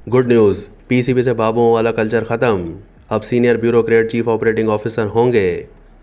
Good news, PCB से बाबुओं वाला culture खत्म। अब senior bureaucrat chief operating officer होंगे।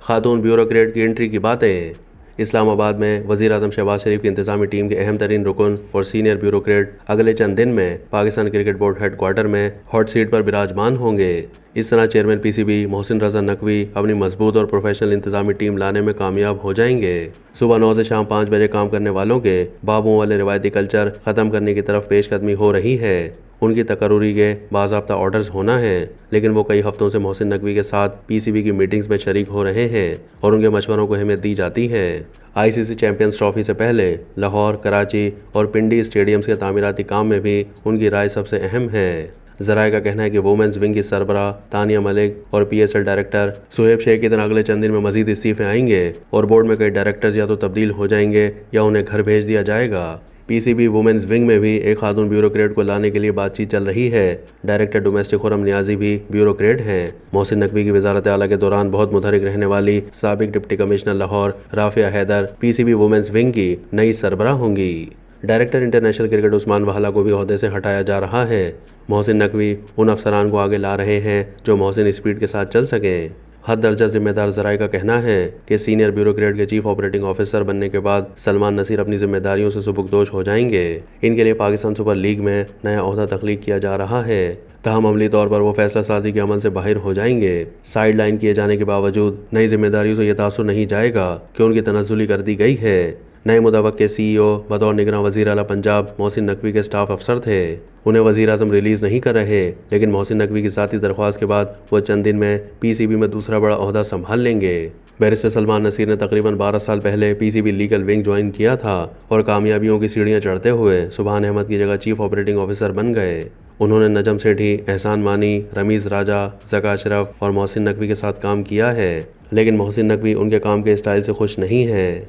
खातून ब्यूरोक्रेट की एंट्री की बातें। इस्लामाबाद में वज़ीर आज़म शहबाज शरीफ की इंतजामी टीम के अहम तरीन रुकन और सीनियर ब्यूरोक्रेट अगले चंद दिन में पाकिस्तान क्रिकेट बोर्ड हेडक्वार्टर में हॉट सीट पर विराजमान होंगे। इस तरह चेयरमैन पीसीबी मोहसिन रजा नकवी अपनी मजबूत और प्रोफेशनल इंतजामी टीम लाने में कामयाब हो जाएंगे। सुबह 9 से शाम 5 बजे काम करने वालों के बाबुओं वाले रिवायती कल्चर खत्म करने की तरफ पेशकदमी हो रही है। उनकी तकर्रुरी के बाज़ाब्ता ऑर्डर्स होना है, लेकिन वो कई हफ्तों से मोहसिन नकवी के साथ पीसीबी की मीटिंग्स में शरीक हो रहे हैं और उनके मशवरों को अहमियत दी जाती है। आईसीसी चैंपियंस ट्रॉफी से पहले लाहौर, कराची और पिंडी स्टेडियम्स के तामीराती काम में भी उनकी राय सबसे अहम है। जराये का कहना है कि वुमेन्स विंग की सरबराह तानिया मलिक और पीएसएल डायरेक्टर सुहेब शेख की तरह अगले चंद दिन में मजीद इस्तीफे आएंगे और बोर्ड में कई डायरेक्टर्स या तो तब्दील हो जाएंगे या उन्हें घर भेज दिया जाएगा। पीसीबी वुमेन्स विंग में भी एक खातून ब्यूरोक्रेट को लाने के लिए बातचीत चल रही है। डायरेक्टर डोमेस्टिक खुरम नियाजी भी ब्यूरोक्रेट हैं। मोहसिन नकवी की वजारत आला के दौरान बहुत मुतहरिक रहने वाली साबिक deputy commissioner Lahore Rafia Haider PCB women's wing की नई सरबराह होंगी। Director international cricket Usman Wahla को भी ओहदे से हटाया जा रहा है। मोहसिन नकवी उन अफसरान को आगे ला रहे हैं जो मोहसिन स्पीड के साथ चल सकें। हद दर्जा जिम्मेदार जराये का कहना है कि सीनियर ब्यूरोक्रेट के चीफ ऑपरेटिंग ऑफिसर बनने के बाद सलमान नसीर अपनी जिम्मेदारियों से सुबुकदोश हो जाएंगे। इनके लिए पाकिस्तान सुपर लीग में नया ओहदा तख्लीक किया जा रहा है, तहम अमली तौर पर वो फैसला साजी के अमल से बाहर हो जाएंगे। साइड लाइन किए जाने के बावजूद नई जिम्मेदारियों से यह तासुर नहीं जाएगा कि उनकी तनज़्ज़ुली कर दी गई है। नए मुतवक्के सीईओ बतौर निगरान वज़ीर आला पंजाब मोहसिन नकवी के स्टाफ अफसर थे। उन्हें वज़ीर आज़म रिलीज़ नहीं कर रहे, लेकिन मोहसिन नकवी की ज़ाती दरख्वास्त के बाद वो चंद दिन में पीसीबी में दूसरा बड़ा ओहदा संभाल लेंगे। बैरिस्टर सलमान नसीर ने तकरीबन 12 साल पहले पीसीबी लीगल विंग ज्वाइन किया था और कामयाबियों की सीढ़ियाँ चढ़ते हुए सुबहान अहमद की जगह चीफ ऑपरेटिंग ऑफिसर बन गए। उन्होंने नजम सेठी, एहसान मानी, रमीज़ राजा, ज़का अशरफ और मोहसिन नकवी के साथ काम किया है, लेकिन मोहसिन नकवी उनके काम के स्टाइल से खुश नहीं है।